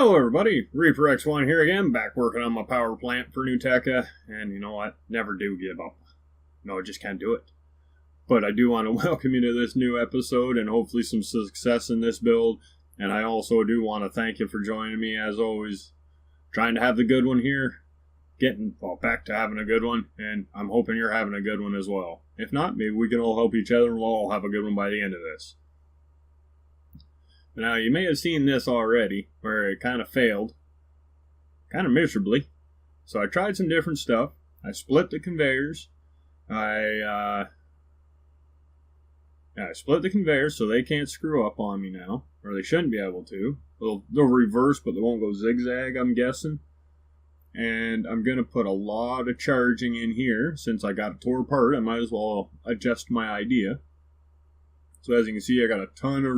Hello everybody, Reaper X1 here again, back working on my power plant for NeuTecha, and you know what, never do give up. No, I just can't do it. But I do want to welcome you to this new episode and hopefully some success in this build, and I also do want to thank you for joining me as always. Trying to have the good one here, back to having a good one, and I'm hoping you're having a good one as well. If not, maybe we can all help each other and we'll all have a good one by the end of this. Now, you may have seen this already, where it kind of failed, kind of miserably. So I tried some different stuff. I split the conveyors. I split the conveyors so they can't screw up on me now, or they shouldn't be able to. They'll reverse, but they won't go zigzag, I'm guessing. And I'm going to put a lot of charging in here. Since I got it tore apart, I might as well adjust my idea. So as you can see, I got a ton of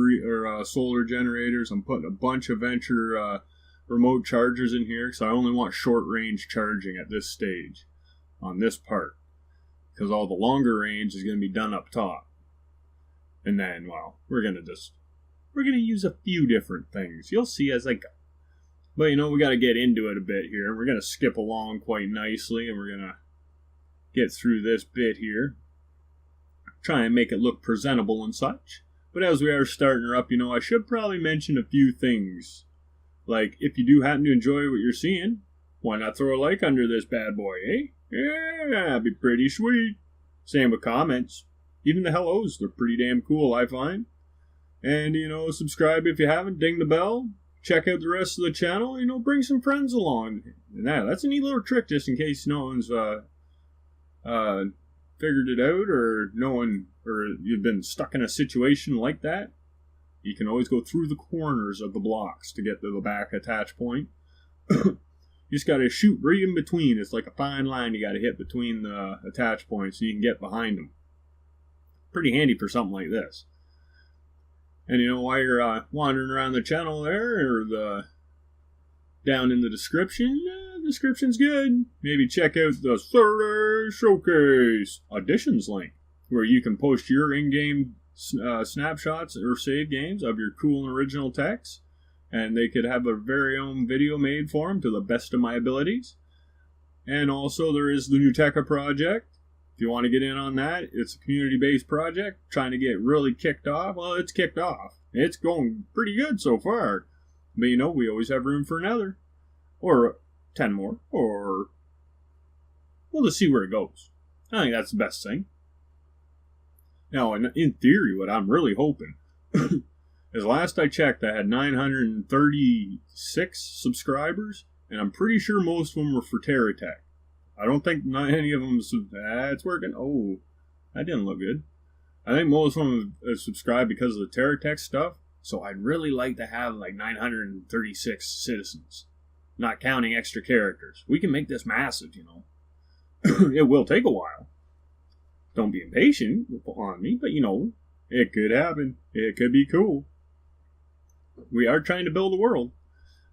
solar generators. I'm putting a bunch of Venture remote chargers in here because I only want short-range charging at this stage on this part. Because all the longer range is going to be done up top. And then, well, we're going to use a few different things. You'll see as I go. But, you know, we got to get into it a bit here. We're going to skip along quite nicely, and we're going to get through this bit here. Try and make it look presentable and such. But as we are starting her up, you know, I should probably mention a few things. Like, if you do happen to enjoy what you're seeing, why not throw a like under this bad boy, eh? Yeah, that'd be pretty sweet. Same with comments. Even the hellos, they're pretty damn cool, I find. And, you know, subscribe if you haven't, ding the bell. Check out the rest of the channel, you know, bring some friends along. And that's a neat little trick, just in case no one's, figured it out, or you've been stuck in a situation like that. You can always go through the corners of the blocks to get to the back attach point. You just got to shoot right in between. It's like a fine line you got to hit between the attach points so you can get behind them. Pretty handy for something like this. And you know, while you're wandering around the channel there, or down in the description, description's good. Maybe check out the Saturday Showcase auditions link, where you can post your in-game snapshots or save games of your cool and original techs, and they could have a very own video made for them to the best of my abilities. And also there is the NeuTecha project. If you want to get in on that, it's a community-based project trying to get really kicked off. Well, it's kicked off. It's going pretty good so far. But you know, we always have room for another. Or 10 more. Or we'll just see where it goes. I think that's the best thing. Now, in theory, what I'm really hoping is, last I checked, I had 936 subscribers. And I'm pretty sure most of them were for TerraTech. I don't think any of them, it's working. Oh, that didn't look good. I think most of them have subscribed because of the TerraTech stuff. So I'd really like to have like 936 citizens, not counting extra characters. We can make this massive, you know. It will take a while. Don't be impatient on me, but you know, it could happen. It could be cool. We are trying to build a world.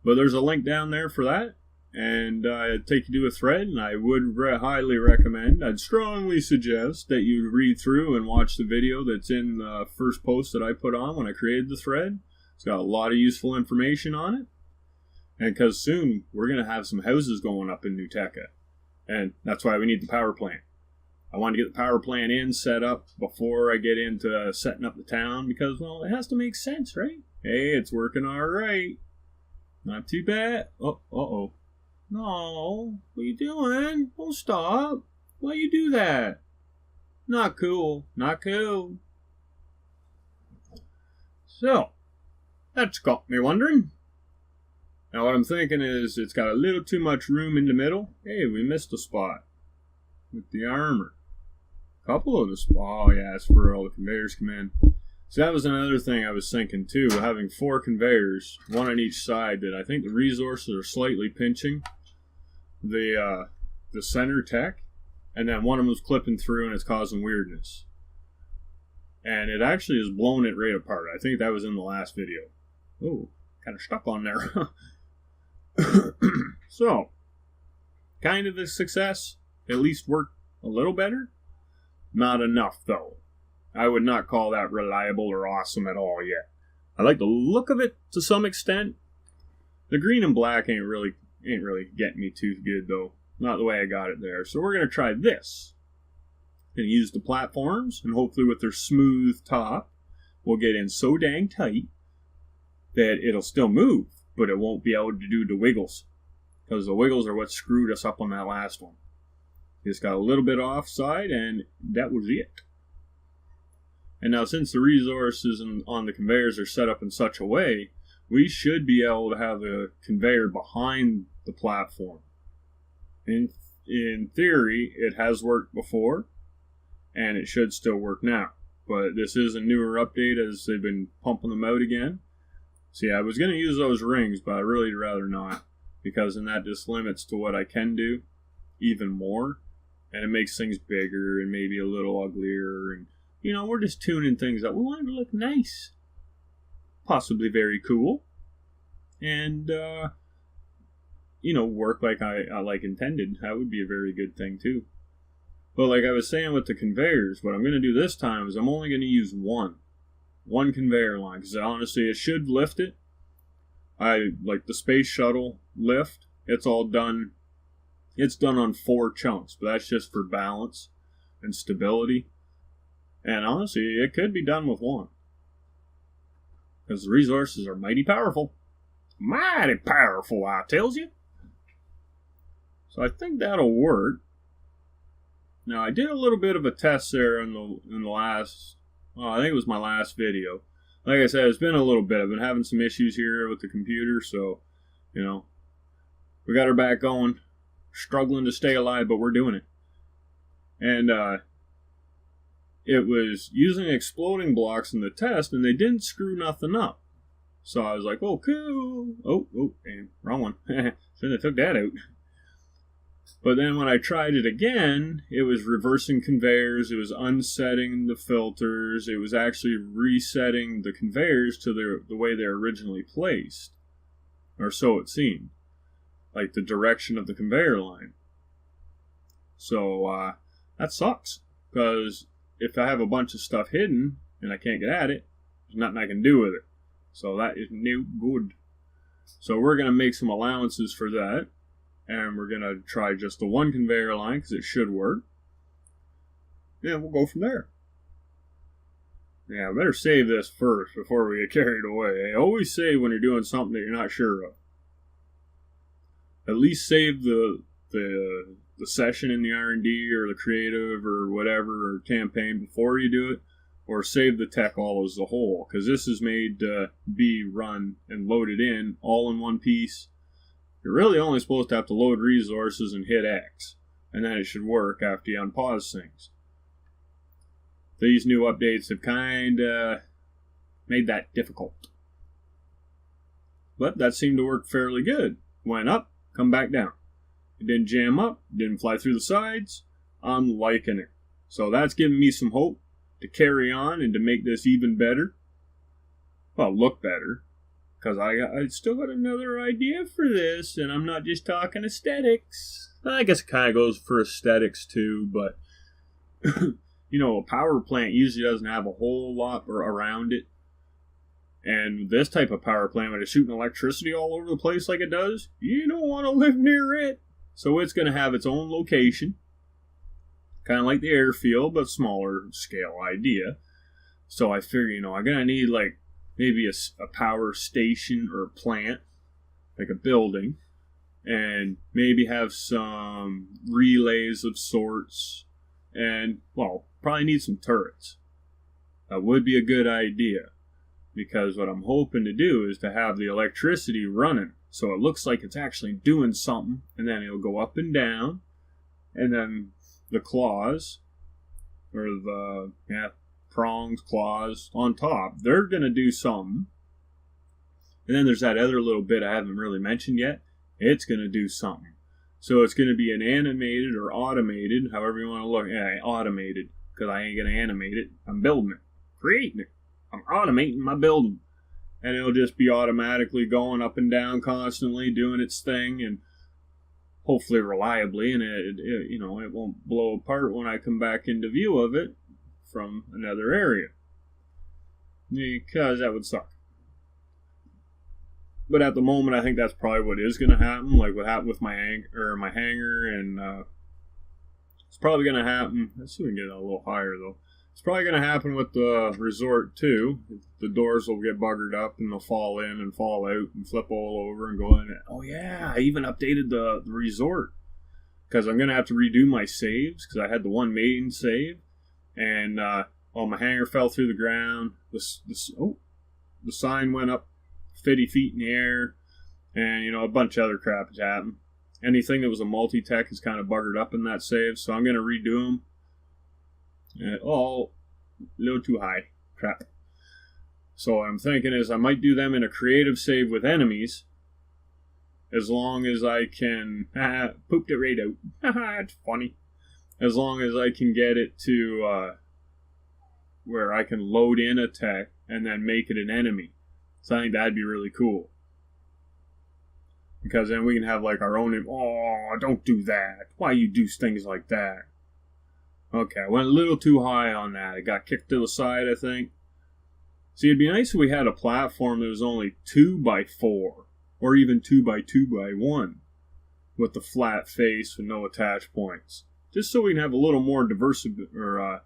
But there's a link down there for that. And it'd take you to a thread, and I would highly recommend, I'd strongly suggest that you read through and watch the video that's in the first post that I put on when I created the thread. It's got a lot of useful information on it. And because soon we're going to have some houses going up in NeuTecha. And that's why we need the power plant. I want to get the power plant set up before I get into setting up the town, because, well, it has to make sense, right? Hey, it's working all right. Not too bad. Oh, uh-oh. No, what are you doing? Don't stop. Why you do that? Not cool. Not cool. So, that's got me wondering. Now what I'm thinking is, it's got a little too much room in the middle. Hey, we missed a spot with the armor. Couple of the spots. Oh yeah, it's for all the conveyors come in. So that was another thing I was thinking too, having 4 conveyors, one on each side, that I think the resources are slightly pinching the center tech, and then one of them was clipping through and it's causing weirdness. And it actually has blown it right apart. I think that was in the last video. Oh, kind of stuck on there. So, kind of a success. At least worked a little better. Not enough though. I would not call that reliable or awesome at all yet. I like the look of it to some extent, The green and black ain't really getting me too good though. Not the way I got it there. So we're gonna try this. Gonna use the platforms, and hopefully with their smooth top, we'll get in so dang tight that it'll still move, but it won't be able to do the wiggles, because the wiggles are what screwed us up on that last one. Just got a little bit offside, and that was it. And now, since the resources on the conveyors are set up in such a way, we should be able to have a conveyor behind the platform. In theory, it has worked before, and it should still work now. But this is a newer update as they've been pumping them out again. See, I was going to use those rings, but I'd really rather not, because then that just limits to what I can do even more, and it makes things bigger and maybe a little uglier, and we're just tuning things up. We want it to look nice, possibly very cool, and work like I like intended. That would be a very good thing too. But like I was saying with the conveyors, what I'm going to do this time is I'm only going to use one conveyor line, because honestly it should lift it. I like the space shuttle lift. It's all done. It's done on 4 chunks, but that's just for balance and stability. And honestly, it could be done with 1, because the resources are mighty powerful. Mighty powerful, I tells you. So I think that'll work. Now, I did a little bit of a test there in the last, I think it was my last video. Like I said, it's been a little bit. I've been having some issues here with the computer, so, we got her back going. Struggling to stay alive, but we're doing it. And it was using exploding blocks in the test, and they didn't screw nothing up. So I was like, oh, cool. Oh, and wrong one. Shouldn't have took that out. But then when I tried it again, it was reversing conveyors, it was unsetting the filters, it was actually resetting the conveyors to the way they're originally placed. Or so it seemed. Like the direction of the conveyor line. So that sucks, because if I have a bunch of stuff hidden and I can't get at it, there's nothing I can do with it. So that is no good. So we're going to make some allowances for that, and we're going to try just the one conveyor line, because it should work. Yeah, we'll go from there. Yeah, I better save this first before we get carried away. I always say when you're doing something that you're not sure of, at least save the session in the R&D or the creative or whatever or campaign before you do it, or save the tech all as a whole, because this is made to be run and loaded in all in one piece. You're really only supposed to have to load resources and hit X, and then it should work after you unpause things. These new updates have kind of made that difficult, but that seemed to work fairly good. Went up, come back down. It didn't jam up, didn't fly through the sides. I'm liking it. So that's giving me some hope to carry on and to make this even better. Well, look better. Because I still got another idea for this, and I'm not just talking aesthetics. I guess it kind of goes for aesthetics too, but a power plant usually doesn't have a whole lot around it. And this type of power plant, when it's shooting electricity all over the place like it does, you don't want to live near it. So it's going to have its own location. Kind of like the airfield, but smaller scale idea. So I figure, I'm going to need like maybe a power station or a plant, like a building. And maybe have some relays of sorts. And, probably need some turrets. That would be a good idea. Because what I'm hoping to do is to have the electricity running, so it looks like it's actually doing something, and then it'll go up and down, and then the claws, or the prongs, claws on top, they're going to do something. And then there's that other little bit I haven't really mentioned yet. It's going to do something. So it's going to be an animated or automated, however you want to look. Yeah, automated, because I ain't going to animate it. I'm building it, creating it. I'm automating my building, and it'll just be automatically going up and down constantly, doing its thing, and hopefully reliably, and it won't blow apart when I come back into view of it from another area, because that would suck. But at the moment, I think that's probably what is going to happen. Like what happened with my hanger, and it's probably going to happen. Let's see if we can get it a little higher though. It's probably going to happen with the resort too. The doors will get buggered up and they'll fall in and fall out and flip all over and go in. Oh yeah, I even updated the resort because I'm going to have to redo my saves because I had the one main save, and my hanger fell through the ground. The sign went up 50 feet in the air, and a bunch of other crap has happened. Anything that was a multi-tech is kind of buggered up in that save, so I'm going to redo them. A little too high. Crap. So what I'm thinking is I might do them in a creative save with enemies, as long as I can... pooped it right out. It's funny. As long as I can get it to where I can load in a tech and then make it an enemy. So I think that'd be really cool. Because then we can have like our own... Oh, don't do that. Why you do things like that? Okay, I went a little too high on that. It got kicked to the side, I think. See, it'd be nice if we had a platform that was only 2x4, or even 2x2x1, with the flat face with no attach points. Just so we can have a little more diversibility?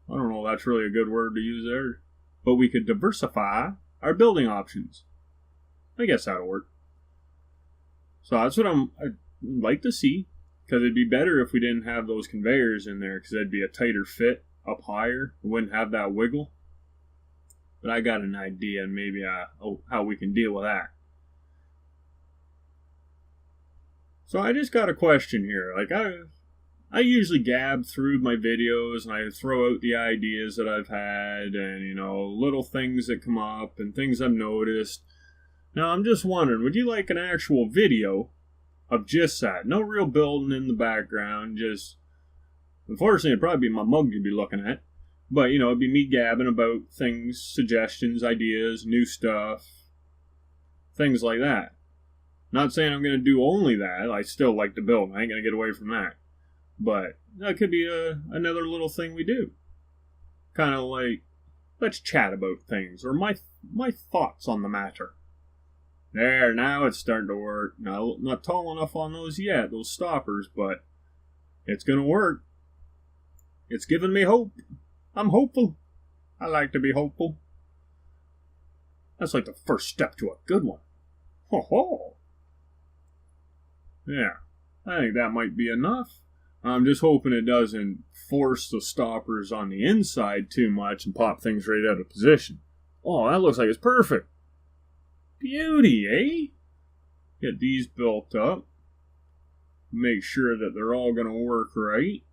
I don't know if that's really a good word to use there. But we could diversify our building options. I guess that'll work. So that's what I'd like to see. Because it'd be better if we didn't have those conveyors in there, because that'd be a tighter fit up higher. It wouldn't have that wiggle. But I got an idea, and maybe how we can deal with that. So I just got a question here. Like I usually gab through my videos, and I throw out the ideas that I've had, and little things that come up, and things I've noticed. Now I'm just wondering, would you like an actual video of just that? No real building in the background, just... Unfortunately, it'd probably be my mug you'd be looking at. But, it'd be me gabbing about things, suggestions, ideas, new stuff, things like that. Not saying I'm going to do only that. I still like to build. I ain't going to get away from that. But that could be another little thing we do. Kind of like, let's chat about things, or my thoughts on the matter. There, now it's starting to work. Now, not tall enough on those yet, those stoppers, but it's going to work. It's giving me hope. I'm hopeful. I like to be hopeful. That's like the first step to a good one. Ho ho. Yeah, I think that might be enough. I'm just hoping it doesn't force the stoppers on the inside too much and pop things right out of position. Oh, that looks like it's perfect. Beauty, eh? Get these built up. Make sure that they're all going to work right.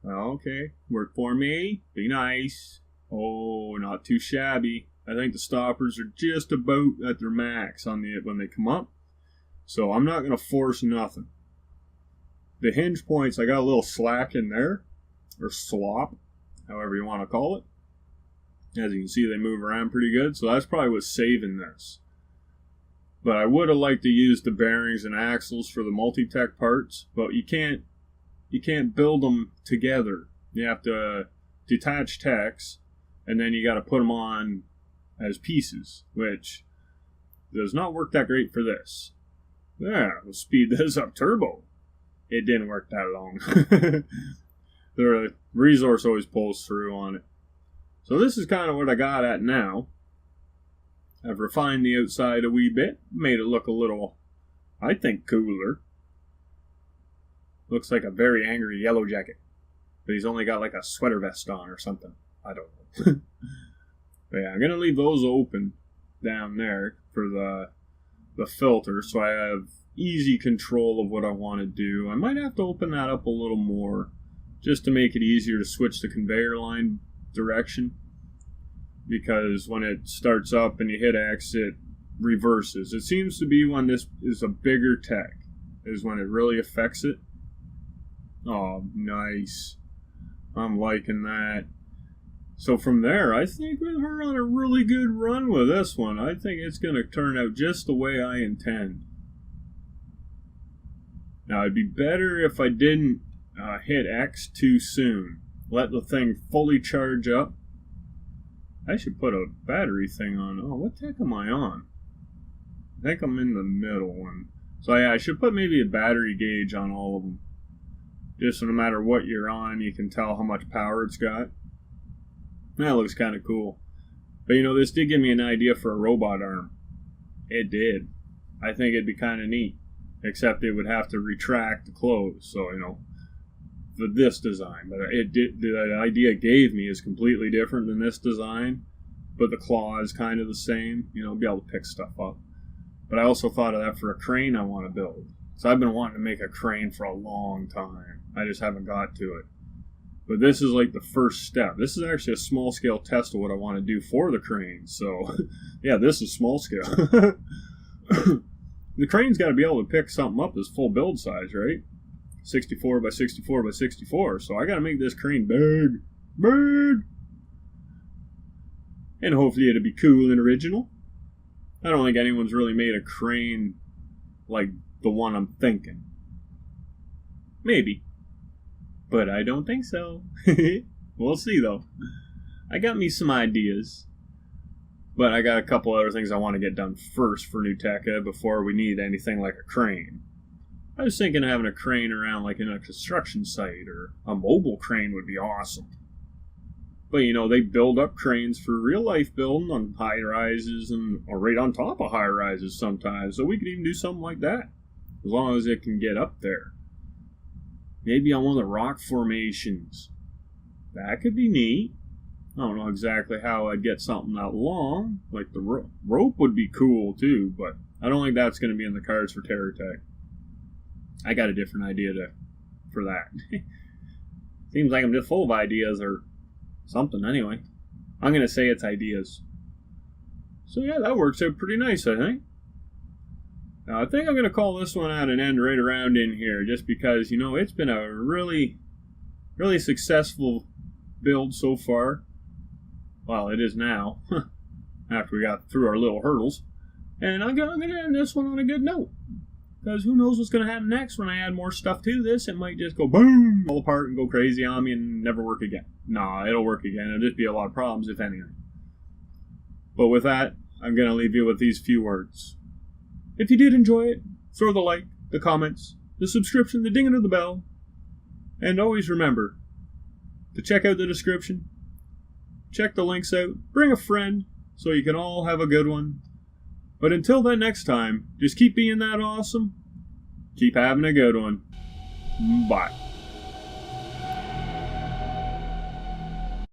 Okay, work for me. Be nice. Oh, not too shabby. I think the stoppers are just about at their max on when they come up. So I'm not going to force nothing. The hinge points, I got a little slack in there. Or slop, however you want to call it. As you can see, they move around pretty good. So that's probably what's saving this. But I would have liked to use the bearings and axles for the multi-tech parts, but you can't build them together. You have to detach techs, and then you got to put them on as pieces, which does not work that great for this. Yeah, we'll speed this up turbo. It didn't work that long. The resource always pulls through on it. So this is kind of what I got at now. I've refined the outside a wee bit, made it look a little, I think, cooler. Looks like a very angry yellow jacket. But he's only got like a sweater vest on or something. I don't know. But yeah, I'm going to leave those open down there for the filter, so I have easy control of what I want to do. I might have to open that up a little more just to make it easier to switch the conveyor line direction. Because when it starts up and you hit X, it reverses. It seems to be when this is a bigger tech, is when it really affects it. Oh, nice. I'm liking that. So from there, I think we're on a really good run with this one. I think it's going to turn out just the way I intend. Now, it'd be better if I didn't hit X too soon. Let the thing fully charge up. I should put a battery thing on. Oh, what the heck am I on? I think I'm in the middle one. So yeah, I should put maybe a battery gauge on all of them. Just so no matter what you're on, you can tell how much power it's got. That looks kind of cool. But you know, this did give me an idea for a robot arm. It did. I think it'd be kind of neat. Except it would have to retract to close. So, you know, for this design. But the idea it gave me is completely different than this design. But the claw is kind of the same. You know, be able to pick stuff up. But I also thought of that for a crane I want to build. So I've been wanting to make a crane for a long time. I just haven't got to it. But this is like the first step. This is actually a small scale test of what I want to do for the crane. So, yeah, this is small scale. The crane's got to be able to pick something up that's full build size, right? 64 by 64 by 64. So I got to make this crane big. Big! And hopefully it'll be cool and original. I don't think anyone's really made a crane like the one I'm thinking. Maybe. But I don't think so. We'll see, though. I got me some ideas. But I got a couple other things I want to get done first for NeuTecha before we need anything like a crane. I was thinking of having a crane around like in a construction site, or a mobile crane would be awesome. But you know, they build up cranes for real life building on high rises or right on top of high rises sometimes. So we could even do something like that. As long as it can get up there. Maybe on one of the rock formations. That could be neat. I don't know exactly how I'd get something that long. Like the rope would be cool too, but I don't think that's going to be in the cards for TerraTech. I got a different idea for that. Seems like I'm just full of ideas or something anyway. I'm going to say it's ideas. So yeah, that works out pretty nice, I think. Now, I think I'm going to call this one at an end right around in here, just because, you know, it's been a really, really successful build so far. Well, it is now, after we got through our little hurdles. And I'm going to end this one on a good note. Because who knows what's going to happen next when I add more stuff to this. It might just go boom, fall apart and go crazy on me and never work again. Nah, it'll work again. It'll just be a lot of problems, if anything. But with that, I'm going to leave you with these few words. If you did enjoy it, throw the like, the comments, the subscription, the dinging of the bell. And always remember to check out the description. Check the links out. Bring a friend so you can all have a good one. But until then next time, just keep being that awesome. Keep having a good one. Bye.